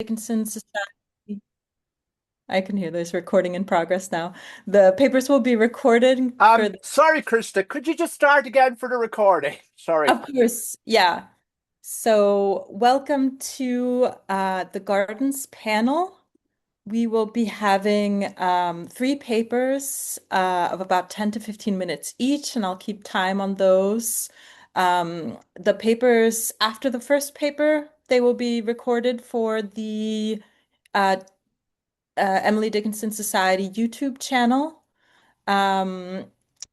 Dickinson Society. I can hear this recording in progress now. The papers will be recorded for Sorry, Christa, could you just start again for the recording? Sorry. of course, yeah. So, welcome to the Gardens panel. We will be having three papers of about 10 to 15 minutes each, and I'll keep time on those. The papers after the first paper, they will be recorded for the uh, Emily Dickinson Society YouTube channel. Um,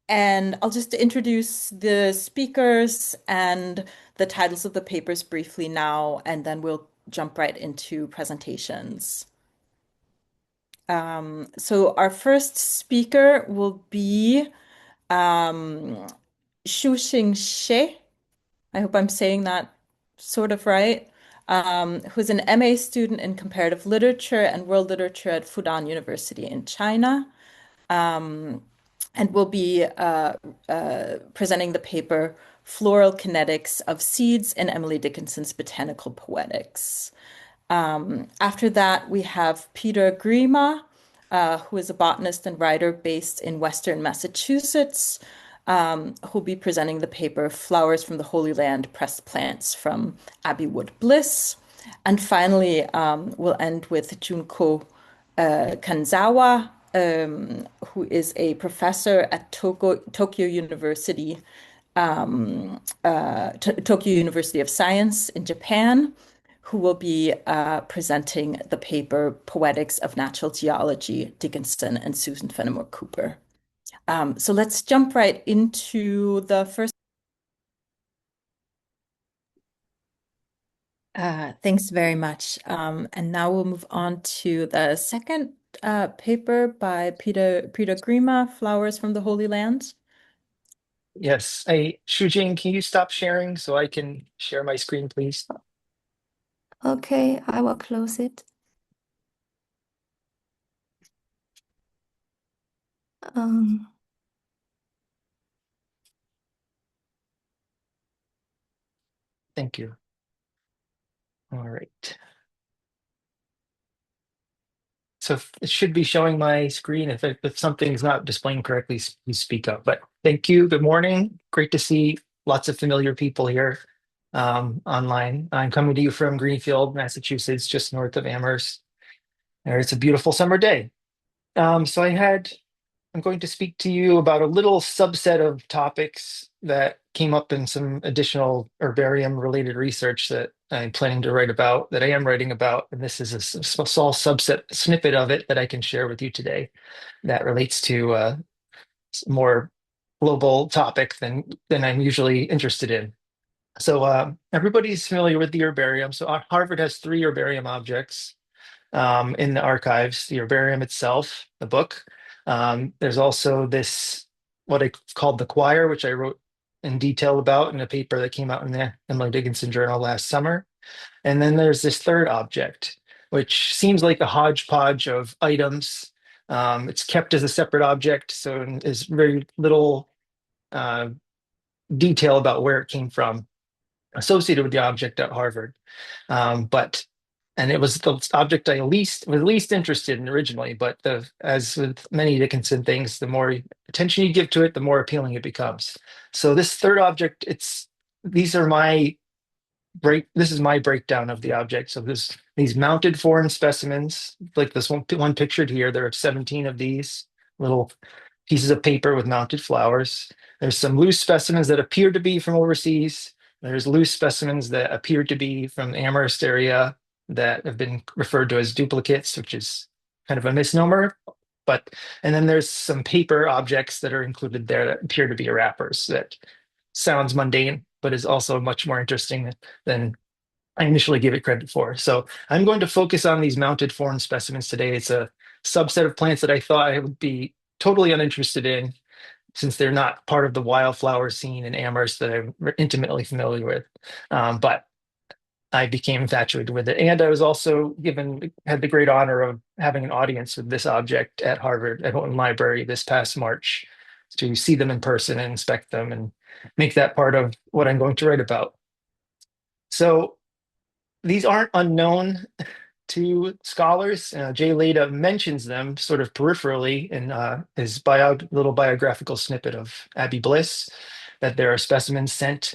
and I'll just introduce the speakers and the titles of the papers briefly now, and then we'll jump right into presentations. So our first speaker will be um, Shuxing Xie. I hope I'm saying that sort of right. Who's an MA student in comparative literature and world literature at Fudan University in China. Um, and will be presenting the paper Floral Kinetics of Seeds in Emily Dickinson's Botanical Poetics. After that, we have Peter Grima, who is a botanist and writer based in Western Massachusetts, who'll be presenting the paper Flowers from the Holy Land, Pressed Plants from Abbeywood Bliss. And finally, we'll end with Junko Kanazawa, who is a professor at Tokyo University, Tokyo University of Science in Japan, who will be presenting the paper Poetics of Natural Geology, Dickinson and Susan Fenimore Cooper. So let's jump right into the first. Thanks very much. And now we'll move on to the second paper by Peter Grima, Flowers from the Holy Land. Yes. Hey, Shujing, can you stop sharing so I can share my screen, please? Okay, I will close it. Thank you. All right. So it should be showing my screen. If something's not displaying correctly, please speak up. But thank you. Good morning. Great to see lots of familiar people here online. I'm coming to you from Greenfield, Massachusetts, just north of Amherst. It's a beautiful summer day. So I'm going to speak to you about a little subset of topics that came up in some additional herbarium related research that I'm planning to write about, that I am writing about. And this is a small subset snippet of it that I can share with you today that relates to a more global topic than I'm usually interested in. So everybody's familiar with the herbarium. So Harvard has three herbarium objects in the archives, the herbarium itself, the book. There's also this, what I called the choir, which I wrote in detail about in a paper that came out in the Emily Dickinson Journal last summer. And then there's this third object, which seems like a hodgepodge of items. It's kept as a separate object, so there's very little uh, detail about where it came from associated with the object at Harvard. But and it was the object I was least interested in originally, but as with many Dickinson things, the more attention you give to it, the more appealing it becomes. So this third object, these are my this is my breakdown of the object. So these mounted foreign specimens, like this one pictured here, there are 17 of these little pieces of paper with mounted flowers. There's some loose specimens that appear to be from overseas. There's loose specimens that appear to be from the Amherst area that have been referred to as duplicates, which is kind of a misnomer. And then there's some paper objects that are included there that appear to be wrappers. That sounds mundane, but is also much more interesting than I initially gave it credit for. So I'm going to focus on these mounted foreign specimens today. It's a subset of plants that I thought I would be totally uninterested in, since they're not part of the wildflower scene in Amherst that I'm intimately familiar with. But I became infatuated with it. And I was also had the great honor of having an audience with this object at Harvard at Holm Library this past March, to see them in person and inspect them and make that part of what I'm going to write about. So these aren't unknown two scholars. Jay Leda mentions them sort of peripherally in his little biographical snippet of Abby Bliss, that there are specimens sent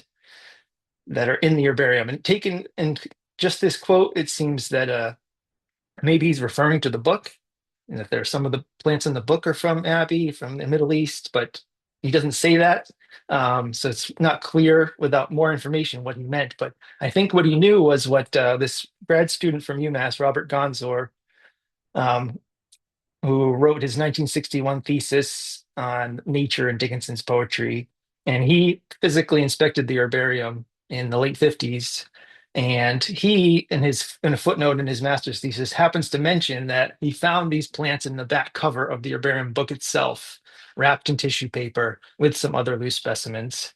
that are in the herbarium. And taken in just this quote, it seems that maybe he's referring to the book, and that there are some of the plants in the book are from Abbey, from the Middle East, but he doesn't say that. So it's not clear without more information what he meant. But I think what he knew was what this grad student from UMass, Robert Gonzor, um, who wrote his 1961 thesis on nature and Dickinson's poetry. And he physically inspected the herbarium in the late 50s. And he, in a footnote in his master's thesis, happens to mention that he found these plants in the back cover of the herbarium book itself, wrapped in tissue paper with some other loose specimens.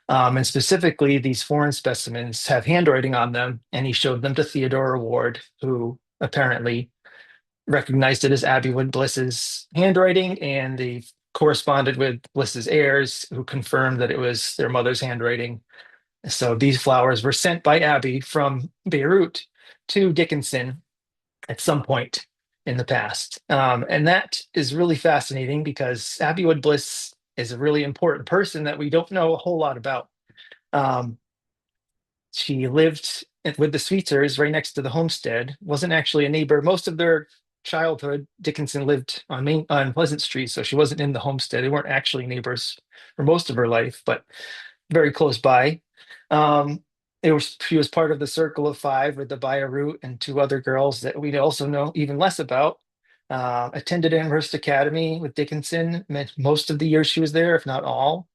And specifically, these foreign specimens have handwriting on them, and he showed them to Theodore Ward, who apparently recognized it as Abby Wood Bliss's handwriting, and they corresponded with Bliss's heirs, who confirmed that it was their mother's handwriting. So these flowers were sent by Abby from Beirut to Dickinson at some point in the past. And that is really fascinating because Abby Wood Bliss is a really important person that we don't know a whole lot about. She lived with the Sweetsers right next to the homestead, wasn't actually a neighbor. Most of their childhood, Dickinson lived on Pleasant Street, so she wasn't in the homestead. They weren't actually neighbors for most of her life, but very close by. She was part of the Circle of Five with the Root and two other girls that we also know even less about. Attended Amherst Academy with Dickinson most of the years she was there, if not all.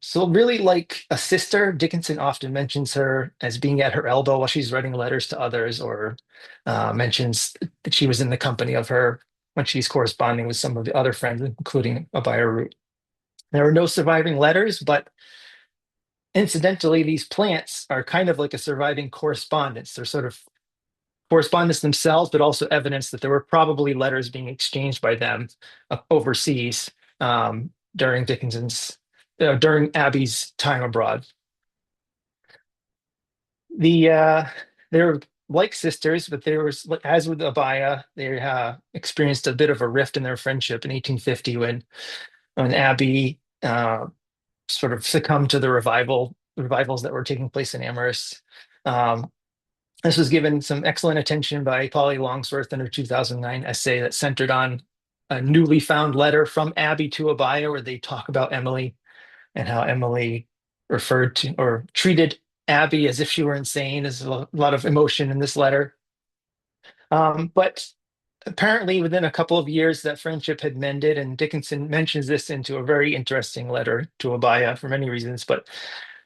So really like a sister, Dickinson often mentions her as being at her elbow while she's writing letters to others, or mentions that she was in the company of her when she's corresponding with some of the other friends, including Abaya Root. There are no surviving letters, but incidentally, these plants are kind of like a surviving correspondence. They're sort of correspondence themselves, but also evidence that there were probably letters being exchanged by them overseas during during Abby's time abroad. They're like sisters, but there was, as with Abaya, they experienced a bit of a rift in their friendship in 1850 when Abby sort of succumbed to the revivals that were taking place in Amherst. This was given some excellent attention by Polly Longsworth in her 2009 essay that centered on a newly found letter from Abby to Abaya, where they talk about Emily and how Emily referred to or treated Abby as if she were insane. There's a lot of emotion in this letter. But apparently within a couple of years that friendship had mended, and Dickinson mentions this into a very interesting letter to Abaya for many reasons, but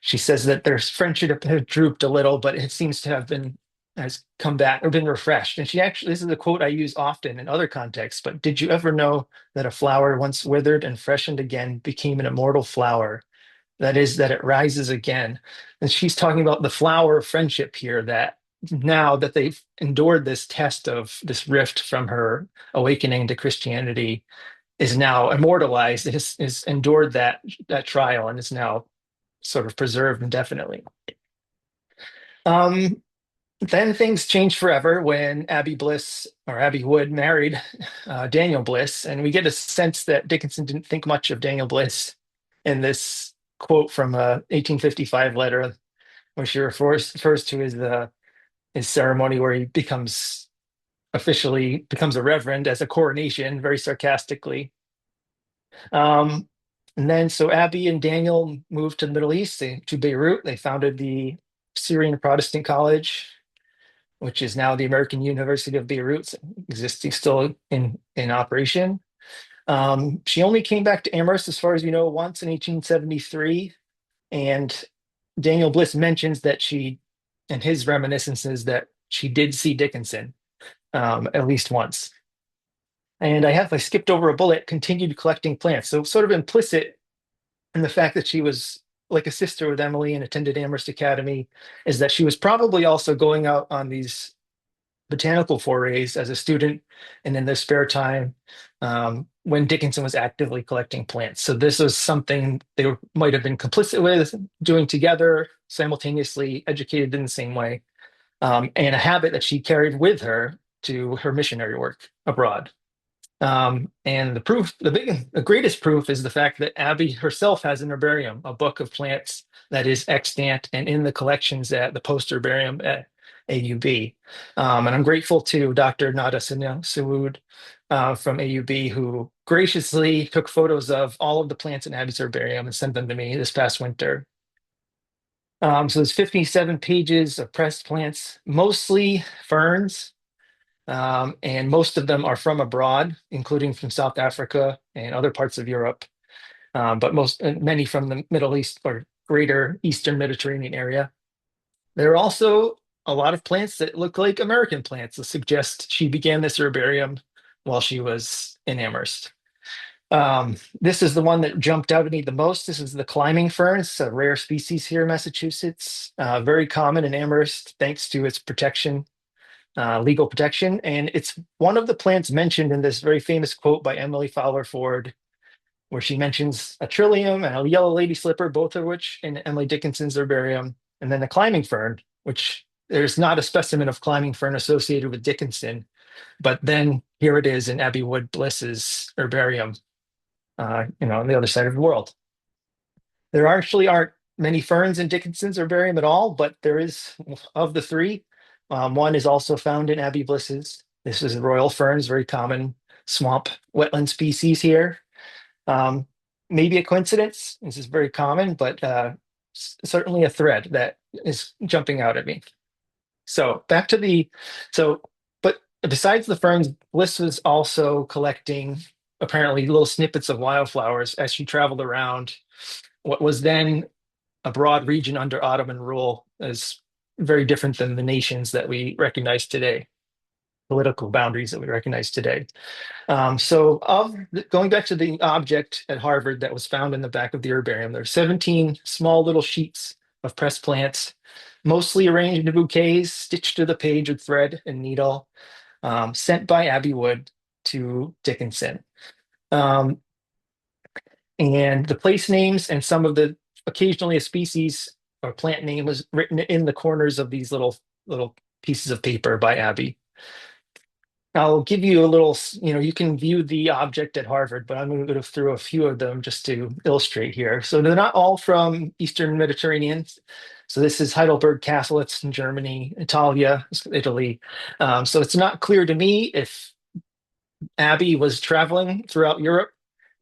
she says that their friendship had drooped a little, but it seems to has come back or been refreshed. And this is a quote I use often in other contexts, but did you ever know that a flower once withered and freshened again became an immortal flower? That is, that it rises again. And she's talking about the flower of friendship here, that now that they've endured this test of this rift from her awakening to Christianity, is now immortalized, is endured that trial and is now sort of preserved indefinitely. Then things changed forever when Abby Wood married Daniel Bliss, and we get a sense that Dickinson didn't think much of Daniel Bliss in this quote from a 1855 letter, where she refers to his ceremony where he officially becomes a reverend as a coronation, very sarcastically. And then so Abby and Daniel moved to the Middle East, to Beirut. They founded the Syrian Protestant College, which is now the American University of Beirut, existing still in operation. She only came back to Amherst, as far as you know, once in 1873. And Daniel Bliss mentions that in his reminiscences, that she did see Dickinson at least once. And I skipped over a bullet, continued collecting plants. So sort of implicit in the fact that she was like a sister with Emily and attended Amherst Academy is that she was probably also going out on these botanical forays as a student and in their spare time when Dickinson was actively collecting plants. So this was something they might have been complicit with, doing together, simultaneously educated in the same way. and a habit that she carried with her to her missionary work abroad. And the greatest proof is the fact that Abby herself has an herbarium, a book of plants that is extant and in the collections at the Post Herbarium at AUB. And I'm grateful to Dr. Nada Sawood from AUB, who graciously took photos of all of the plants in Abby's herbarium and sent them to me this past winter. So there's 57 pages of pressed plants, mostly ferns, and most of them are from abroad, including from South Africa and other parts of Europe, but many from the Middle East or greater Eastern Mediterranean area. There are also a lot of plants that look like American plants that suggest she began this herbarium while she was in Amherst. This is the one that jumped out at me the most. This is the climbing fern. It's a rare species here in Massachusetts, very common in Amherst thanks to its protection, legal protection. And it's one of the plants mentioned in this very famous quote by Emily Fowler Ford, where she mentions a trillium and a yellow lady slipper, both of which in Emily Dickinson's herbarium, and then the climbing fern, which there's not a specimen of climbing fern associated with Dickinson, but then here it is in Abbey Wood Bliss's herbarium, on the other side of the world. There actually aren't many ferns in Dickinson's herbarium at all, but there is, of the three, one is also found in Abbey Bliss's. This is royal ferns, very common swamp wetland species here. Maybe a coincidence. This is very common, but certainly a thread that is jumping out at me. So but besides the ferns, Bliss was also collecting apparently little snippets of wildflowers as she traveled around what was then a broad region under Ottoman rule, is very different than the nations that we recognize today, political boundaries that we recognize today. Going back to the object at Harvard that was found in the back of the herbarium, there are 17 small little sheets of pressed plants, mostly arranged in bouquets, stitched to the page with thread and needle, sent by Abbey Wood to Dickinson. And the place names and occasionally a species or plant name was written in the corners of these little pieces of paper by Abby. I'll give you a little, you can view the object at Harvard, but I'm going to go through a few of them just to illustrate here. So they're not all from Eastern Mediterranean. So this is Heidelberg Castle. It's in Germany, Italy. So it's not clear to me if Abby was traveling throughout Europe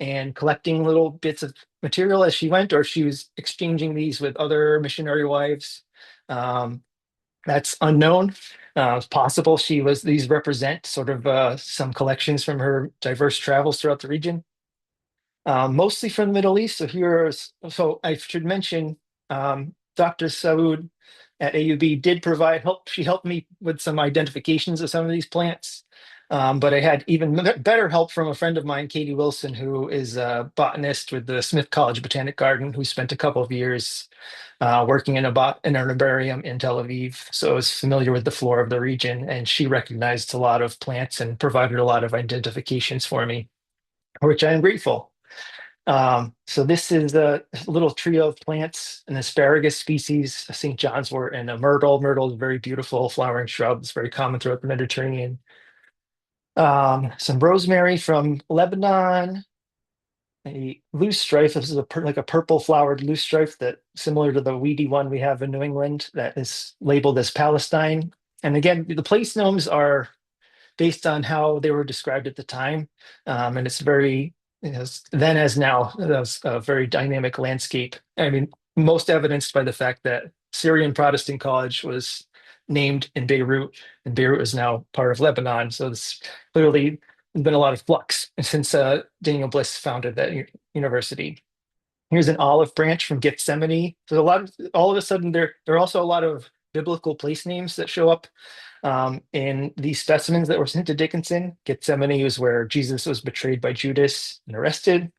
and collecting little bits of material as she went, or she was exchanging these with other missionary wives. That's unknown. It's possible these represent sort of some collections from her diverse travels throughout the region, mostly from the Middle East. So I should mention Dr. Sawood at AUB did provide help. She helped me with some identifications of some of these plants. But I had even better help from a friend of mine, Katie Wilson, who is a botanist with the Smith College Botanic Garden, who spent a couple of years working in an herbarium in Tel Aviv. So I was familiar with the flora of the region, and she recognized a lot of plants and provided a lot of identifications for me, for which I am grateful. So this is a little trio of plants, an asparagus species, a St. John's wort, and a myrtle. Myrtle is a very beautiful flowering shrub. It's very common throughout the Mediterranean. Some rosemary from Lebanon, a loosestrife. This is like a purple flowered loosestrife that similar to the weedy one we have in New England that is labeled as Palestine. And again, the place names are based on how they were described at the time. And it's very, then as now, that's a very dynamic landscape. I mean, most evidenced by the fact that Syrian Protestant College was named in Beirut, and Beirut is now part of Lebanon. So it's clearly been a lot of flux since Daniel Bliss founded that university. Here's an olive branch from Gethsemane. So all of a sudden, there are also a lot of biblical place names that show up in these specimens that were sent to Dickinson. Gethsemane was where Jesus was betrayed by Judas and arrested.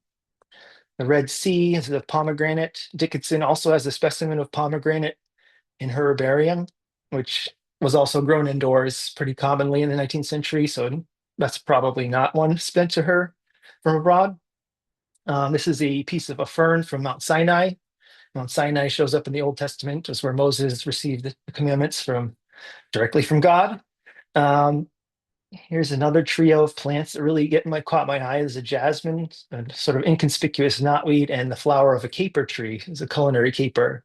The Red Sea is the pomegranate. Dickinson also has a specimen of pomegranate in her herbarium, which was also grown indoors pretty commonly in the 19th century. So that's probably not one sent to her from abroad. This is a piece of a fern from Mount Sinai. Mount Sinai shows up in the Old Testament as where Moses received the commandments from directly from God. Um, Here's another trio of plants that really caught my eye. There's a jasmine, a sort of inconspicuous knotweed, and the flower of a caper tree. It's a culinary caper.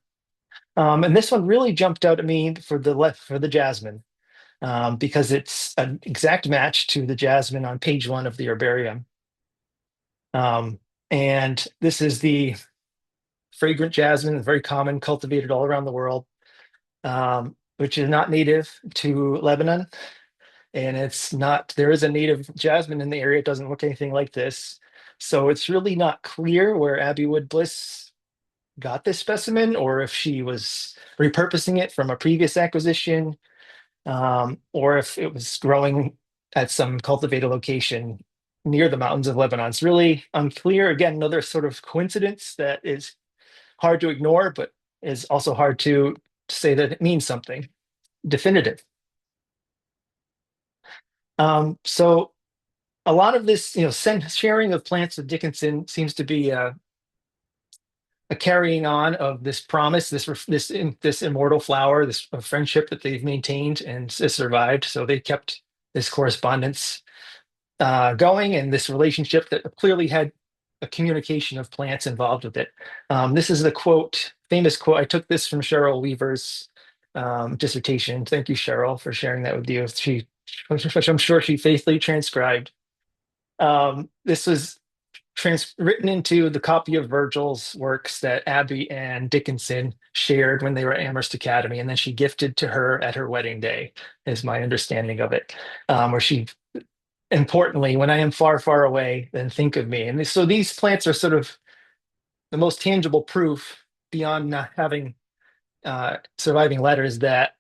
And this one really jumped out at me for the jasmine, because it's an exact match to the jasmine on page 1 of the herbarium. And this is the fragrant jasmine, very common, cultivated all around the world, which is not native to Lebanon. And there is a native jasmine in the area. It doesn't look anything like this. So it's really not clear where Abbey Wood Bliss got this specimen, or if she was repurposing it from a previous acquisition, or if it was growing at some cultivated location near the mountains of Lebanon. It's really unclear. Again, another sort of coincidence that is hard to ignore, but is also hard to say that it means something definitive. So a lot of this, sharing of plants with Dickinson seems to be a carrying on of this promise, this immortal flower, this friendship that they've maintained and has survived. So they kept this correspondence going, and this relationship that clearly had a communication of plants involved with it. This is the famous quote. I took this from Cheryl Weaver's dissertation. Thank you, Cheryl, for sharing that with you. Which I'm sure she faithfully transcribed. This was written into the copy of Virgil's works that Abbey and Dickinson shared when they were at Amherst Academy, and then she gifted to her at her wedding day, is my understanding of it, where she, importantly, when I am far, far away, then think of me. And so these plants are sort of the most tangible proof, beyond not having surviving letters, that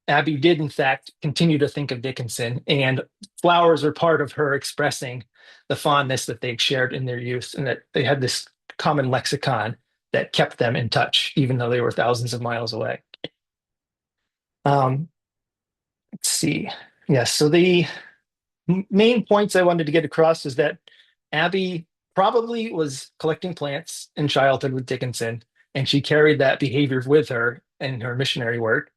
Abby did, in fact, continue to think of Dickinson, and flowers were part of her expressing the fondness that they'd shared in their youth, and that they had this common lexicon that kept them in touch, even though they were thousands of miles away. Let's see. Yes, so the main points I wanted to get across is that Abby probably was collecting plants in childhood with Dickinson, and she carried that behavior with her in her missionary work,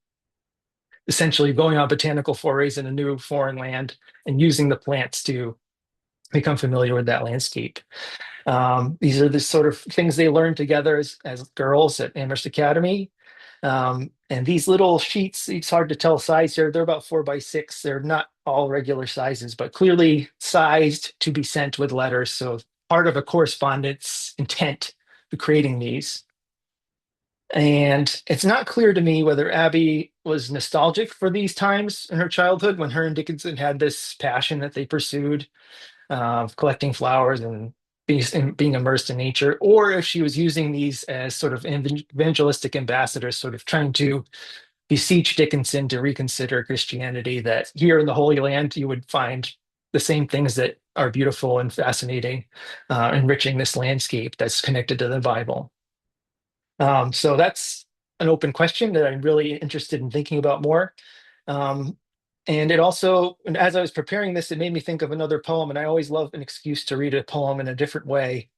essentially going on botanical forays in a new foreign land and using the plants to become familiar with that landscape. These are the sort of things they learned together as girls at Amherst Academy. And these little sheets, it's hard to tell size here. They're about 4x6. They're not all regular sizes, but clearly sized to be sent with letters. So part of a correspondence intent for creating these. And it's not clear to me whether Abby was nostalgic for these times in her childhood when her and Dickinson had this passion that they pursued of collecting flowers and being immersed in nature, or if she was using these as sort of evangelistic ambassadors, sort of trying to beseech Dickinson to reconsider Christianity, that here in the Holy Land you would find the same things that are beautiful and fascinating, enriching this landscape that's connected to the Bible. So that's an open question that I'm really interested in thinking about more. And it also, and as I was preparing this, it made me think of another poem, and I always love an excuse to read a poem in a different way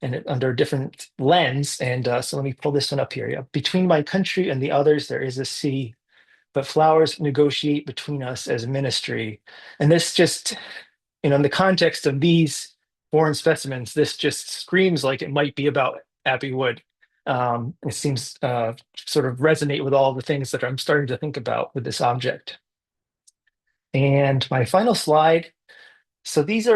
and under a different lens. And so let me pull this one up here. Yeah. Between my country and the others, there is a sea, but flowers negotiate between us as ministry. And this just, in the context of these foreign specimens, this just screams like it might be about Abbey Wood. It seems sort of resonate with all the things that I'm starting to think about with this object. And my final slide. So this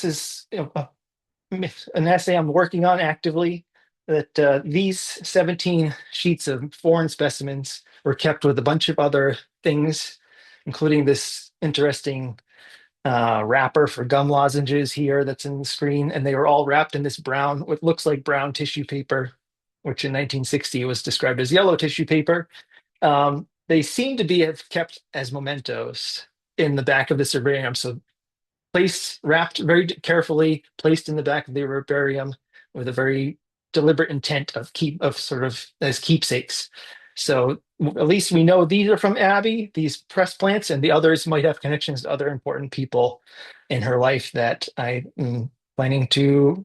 is an essay I'm working on actively, that these 17 sheets of foreign specimens were kept with a bunch of other things, including this interesting wrapper for gum lozenges here that's in the screen. And they were all wrapped in this brown, what looks like brown tissue paper, which in 1960 was described as yellow tissue paper. They seem to be kept as mementos in the back of this herbarium. So wrapped very carefully, placed in the back of the herbarium with a very deliberate intent of sort of as keepsakes. So at least we know these are from Abby, these press plants, and the others might have connections to other important people in her life that I am planning to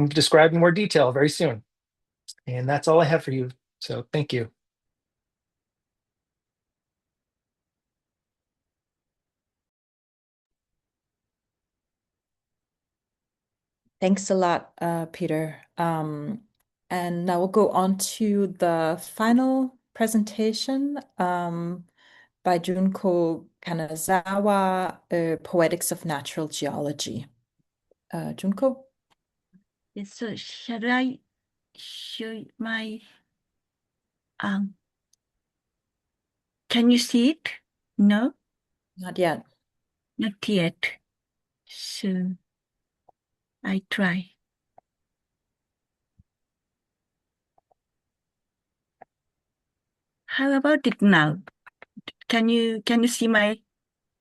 describe in more detail very soon. And that's all I have for you. So thank you. Thanks a lot, Peter. And now we'll go on to the final presentation by Junko Kanazawa, Poetics of Natural Geology. Junko? Yes, so shall I show my, can you see it? No, Not yet. not yet. So I try. How about it now? Can you see my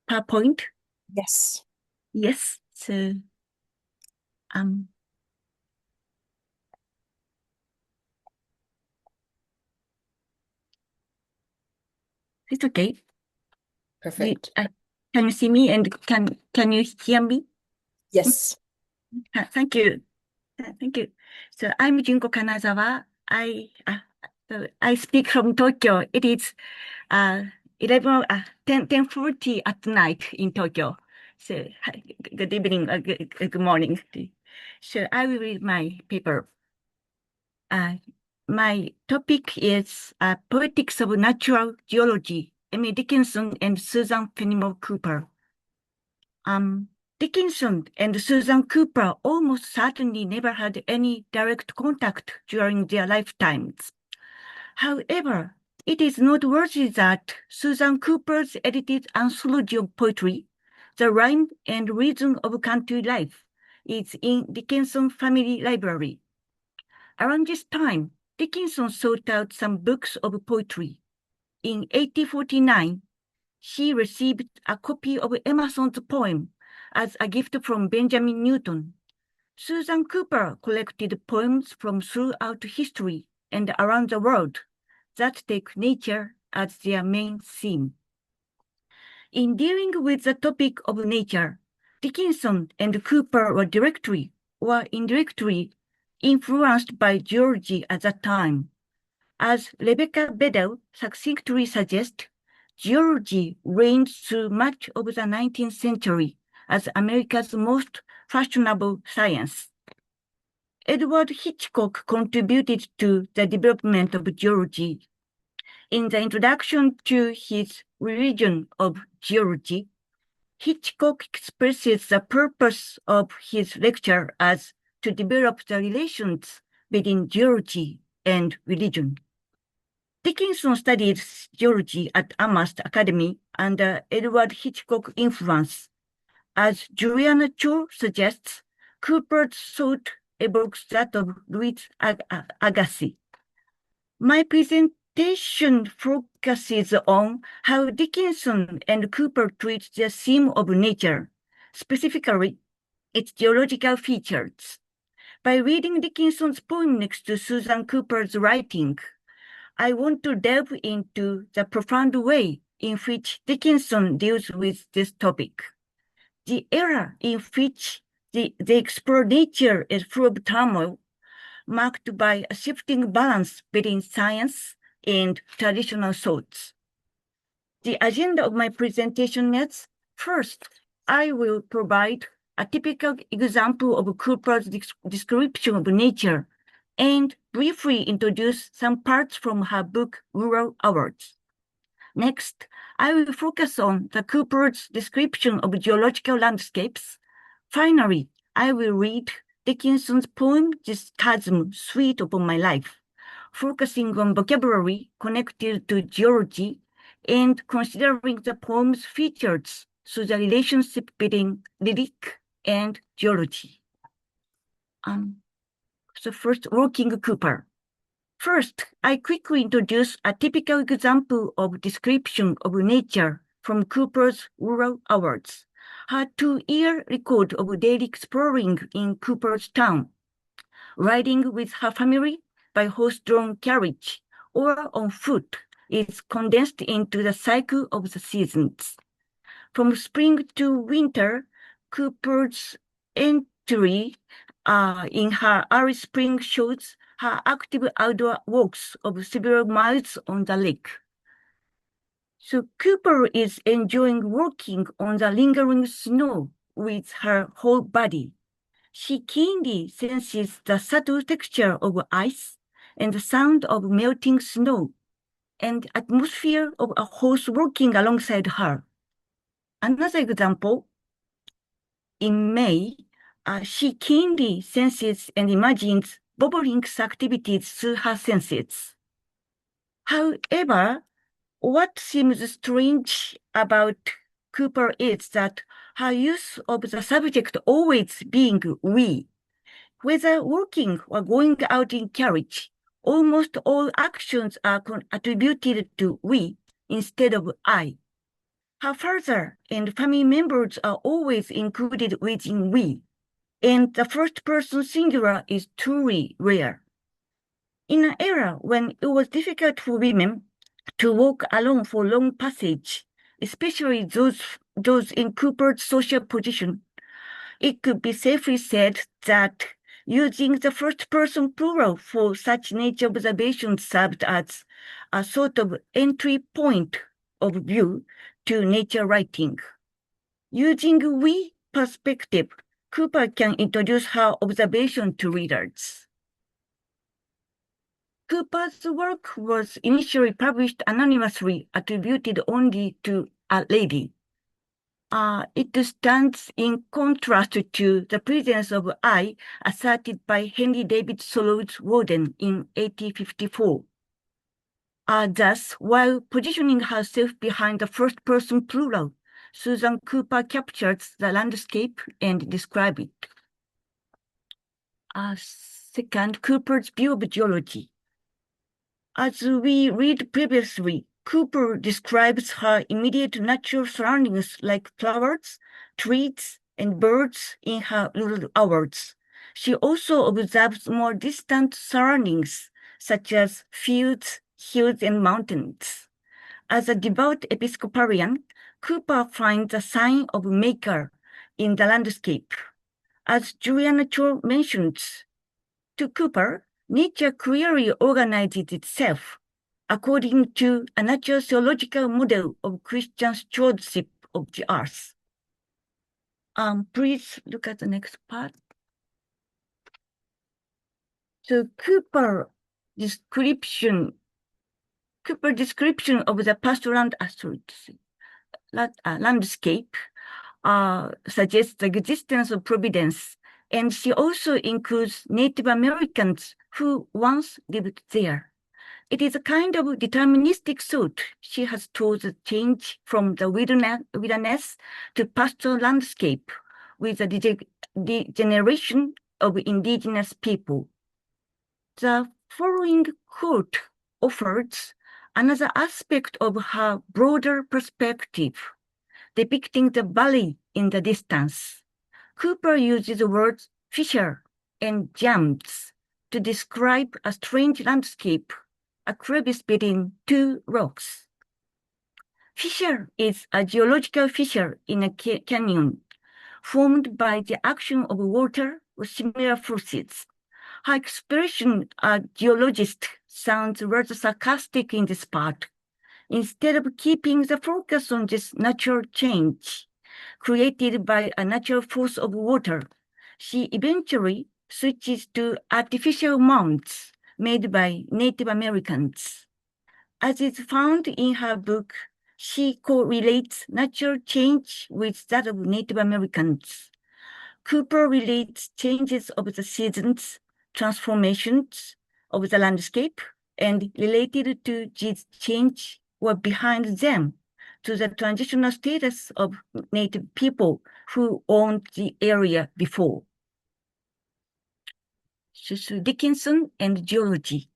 PowerPoint? Yes. Yes. So it's okay. Perfect. Can you see me and can you hear me? Yes. Thank you. Thank you. So I'm Junko Kanazawa. So I speak from Tokyo. It is 10:40 at night in Tokyo. So good evening, good morning. So I will read my paper. My topic is Poetics of Natural Geology, Emily Dickinson and Susan Fenimore Cooper. Dickinson and Susan Cooper almost certainly never had any direct contact during their lifetimes. However, it is noteworthy that Susan Cooper's edited anthology of poetry, The Rhyme and Reason of Country Life, is in Dickinson Family Library. Around this time, Dickinson sought out some books of poetry. In 1849, she received a copy of Emerson's poem as a gift from Benjamin Newton. Susan Cooper collected poems from throughout history and around the world that take nature as their main theme. In dealing with the topic of nature, Dickinson and Cooper were directly or indirectly influenced by geology at that time. As Rebecca Bedell succinctly suggests, geology reigned through much of the 19th century as America's most fashionable science. Edward Hitchcock contributed to the development of geology. In the introduction to his Religion of Geology, Hitchcock expresses the purpose of his lecture as to develop the relations between geology and religion. Dickinson studied geology at Amherst Academy under Edward Hitchcock influence. As Juliana Cho suggests, Cooper's thought evokes that of Louis Agassiz. My presentation focuses on how Dickinson and Cooper treat the theme of nature, specifically its geological features. By reading Dickinson's poem next to Susan Cooper's writing, I want to delve into the profound way in which Dickinson deals with this topic. The era in which they explore nature is full of turmoil, marked by a shifting balance between science and traditional thoughts. The agenda of my presentation is, first, I will provide a typical example of Cooper's description of nature and briefly introduce some parts from her book, Rural Hours. Next, I will focus on the Cooper's description of geological landscapes. Finally, I will read Dickinson's poem, This Chasm Sweet Upon My Life, focusing on vocabulary connected to geology and considering the poem's features through the relationship between lyric and geology. So first, working Cooper. First, I quickly introduce a typical example of description of nature from Cooper's Rural Hours, her 2-year record of daily exploring in Cooper's town, riding with her family by horse-drawn carriage or on foot is condensed into the cycle of the seasons. From spring to winter, Cooper's entry in her early spring shows her active outdoor walks of several miles on the lake. So Cooper is enjoying walking on the lingering snow with her whole body. She keenly senses the subtle texture of ice and the sound of melting snow and atmosphere of a horse walking alongside her. Another example, in May, she keenly senses and imagines Bobolink's activities through her senses. However, what seems strange about Cooper is that her use of the subject always being we. Whether walking or going out in carriage, almost all actions are attributed to we instead of I. Her father and family members are always included within we, and the first person singular is truly rare. In an era when it was difficult for women to walk alone for long passage, especially those in Cooper's social position, it could be safely said that using the first person plural for such nature observations served as a sort of entry point of view to nature writing. Using we perspective, Cooper can introduce her observation to readers. Cooper's work was initially published anonymously, attributed only to a lady. It stands in contrast to the presence of I asserted by Henry David Thoreau's Warden in 1854. Thus, while positioning herself behind the first person plural, Susan Cooper captures the landscape and describes it. Second, Cooper's view of geology. As we read previously, Cooper describes her immediate natural surroundings like flowers, trees, and birds in her rural hours. She also observes more distant surroundings, such as fields, hills, and mountains. As a devout Episcopalian, Cooper finds a sign of maker in the landscape. As Juliana Cho mentions, to Cooper, nature clearly organizes itself according to a natural theological model of Christian stewardship of the earth. Please look at the next part. So Cooper description of the pastoral landscape suggests the existence of providence, and she also includes Native Americans who once lived there. It is a kind of deterministic thought she has told the change from the wilderness to pastoral landscape with the degeneration of indigenous people. The following quote offers another aspect of her broader perspective, depicting the valley in the distance. Cooper uses the words fissure and jams to describe a strange landscape, a crevice between two rocks. Fissure is a geological fissure in a canyon formed by the action of water or similar forces. Her expression as geologist sounds rather sarcastic in this part. Instead of keeping the focus on this natural change created by a natural force of water, she eventually switches to artificial mounds made by Native Americans. As is found in her book, she correlates natural change with that of Native Americans. Cooper relates changes of the seasons, transformations of the landscape, and related to these change or behind them to the transitional status of Native people who owned the area before. Dickinson and Geology.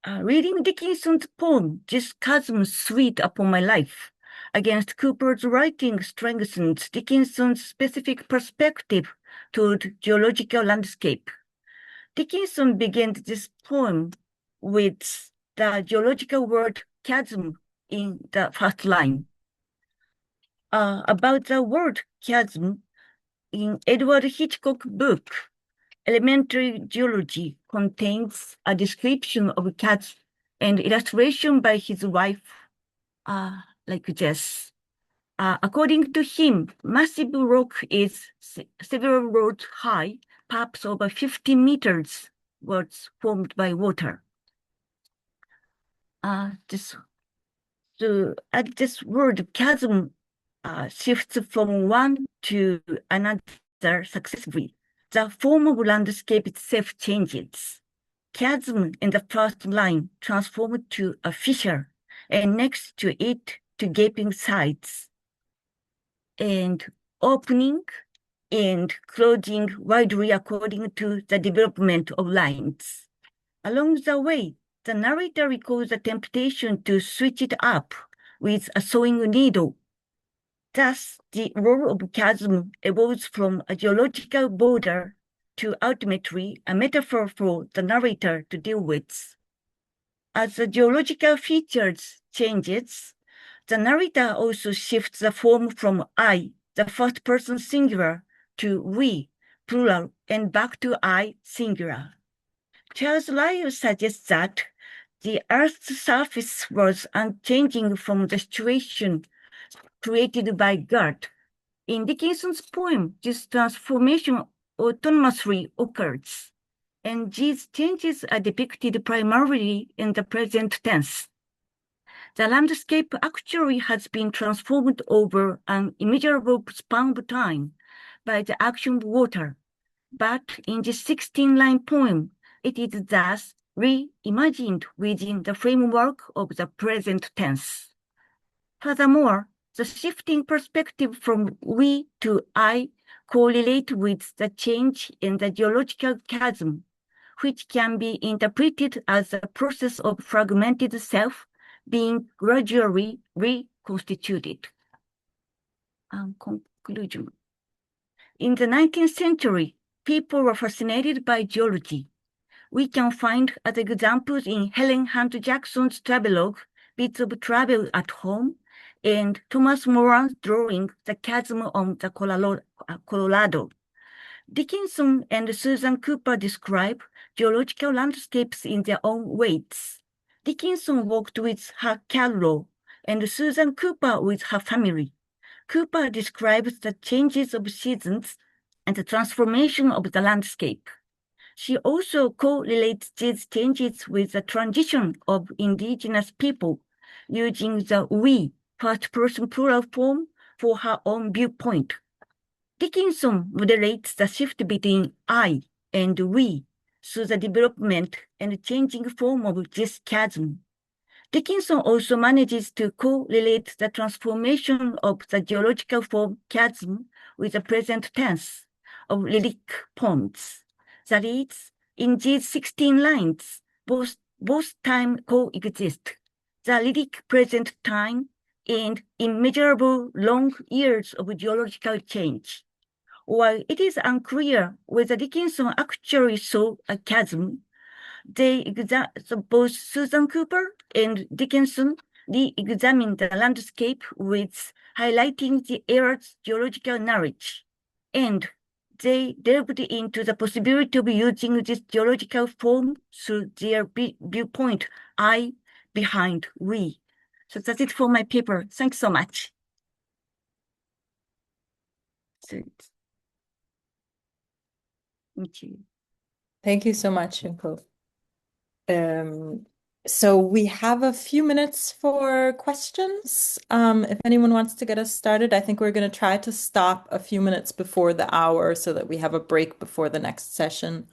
Reading Dickinson's poem, This Chasm Sweet Upon My Life, against Cooper's writing strengthens Dickinson's specific perspective toward geological landscape. Dickinson begins this poem with the geological word chasm in the first line. About the word chasm, in Edward Hitchcock's book, Elementary Geology contains a description of chasm and illustration by his wife, like this. According to him, massive rock is several rods high, perhaps over 50 meters, was formed by water. This word chasm shifts from one to another successively. The form of landscape itself changes. Chasm in the first line transformed to a fissure, and next to it to gaping sides, and opening and closing widely according to the development of lines. Along the way, the narrator recalls the temptation to switch it up with a sewing needle. Thus, the role of chasm evolves from a geological border to ultimately a metaphor for the narrator to deal with. As the geological features changes, the narrator also shifts the form from I, the first person singular, to we, plural, and back to I, singular. Charles Lyell suggests that the Earth's surface was unchanging from the situation created by God. In Dickinson's poem, this transformation autonomously occurs, and these changes are depicted primarily in the present tense. The landscape actually has been transformed over an immeasurable span of time by the action of water, but in this 16-line poem, it is thus reimagined within the framework of the present tense. Furthermore, the shifting perspective from we to I correlate with the change in the geological chasm, which can be interpreted as a process of fragmented self being gradually reconstituted. Conclusion. In the 19th century, people were fascinated by geology. We can find other examples in Helen Hunt Jackson's travelogue, Bits of Travel at Home, and Thomas Moran's drawing, The Chasm on the Colorado. Dickinson and Susan Cooper describe geological landscapes in their own ways. Dickinson walked with her carol, and Susan Cooper with her family. Cooper describes the changes of seasons and the transformation of the landscape. She also correlates these changes with the transition of indigenous people, using the we, first-person plural form, for her own viewpoint. Dickinson moderates the shift between I and we through the development and changing form of this chasm. Dickinson also manages to correlate the transformation of the geological form chasm with the present tense of lyric poems. That is, in these 16 lines, both time coexist, the lyric present time and immeasurable long years of geological change. While it is unclear whether Dickinson actually saw a chasm, both Susan Cooper and Dickinson re-examined the landscape with highlighting the era's geological knowledge, and they delved into the possibility of using this geological form through their viewpoint, I behind we. So that's it for my paper. Thanks so much. Thank you. Thank you so much, Junko. So we have a few minutes for questions. If anyone wants to get us started, I think we're going to try to stop a few minutes before the hour so that we have a break before the next session.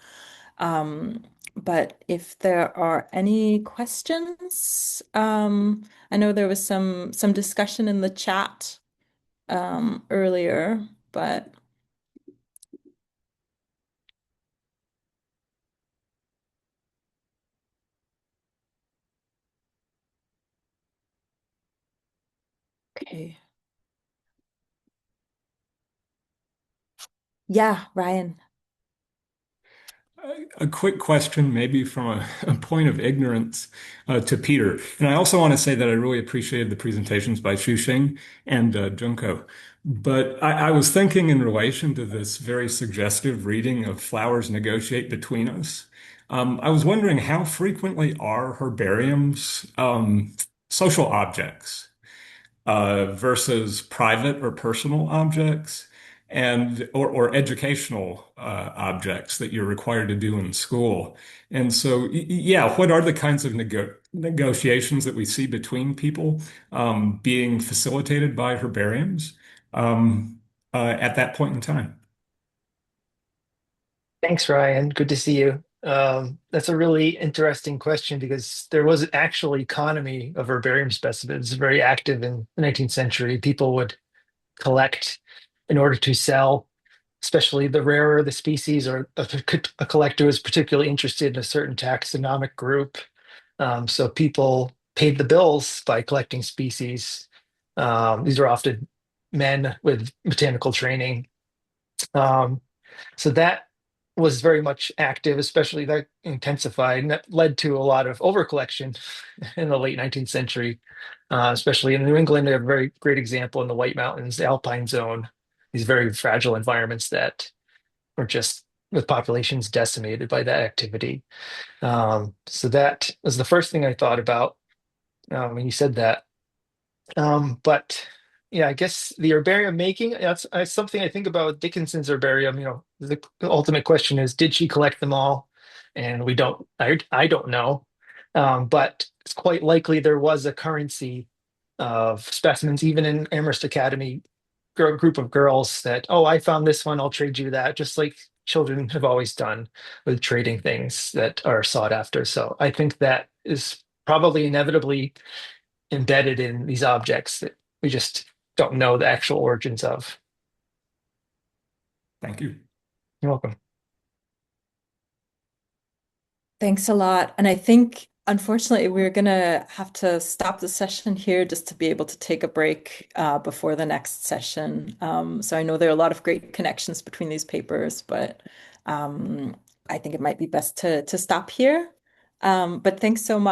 But if there are any questions, I know there was some discussion in the chat earlier, but okay. Yeah, Ryan. A quick question, maybe from a point of ignorance to Peter. And I also want to say that I really appreciated the presentations by Shuxing and Junko. But I was thinking in relation to this very suggestive reading of Flowers Negotiate Between Us. I was wondering how frequently are herbariums social objects? versus private or personal objects and or educational objects that you're required to do in school. And so, yeah, what are the kinds of negotiations that we see between people being facilitated by herbariums at that point in time? Thanks, Ryan. Good to see you. That's a really interesting question because there was an actual economy of herbarium specimens, very active in the 19th century. People would collect in order to sell, especially the rarer the species, or a collector was particularly interested in a certain taxonomic group. So people paid the bills by collecting species. These are often men with botanical training. Um, so that was very much active, especially that intensified, and that led to a lot of overcollection in the late 19th century, especially in New England. We have a very great example in the White Mountains, the Alpine zone, these very fragile environments that were just with populations decimated by that activity. So that was the first thing I thought about when you said that. But yeah, I guess the herbarium making, that's something I think about with Dickinson's herbarium. The ultimate question is, did she collect them all? And I don't know. But it's quite likely there was a currency of specimens, even in Amherst Academy group of girls that, oh, I found this one, I'll trade you that, just like children have always done with trading things that are sought after. So I think that is probably inevitably embedded in these objects that we just don't know the actual origins of. Thank you. You're welcome. Thanks a lot. And I think, unfortunately, we're going to have to stop the session here just to be able to take a break before the next session. So I know there are a lot of great connections between these papers, but I think it might be best to stop here. But thanks so much.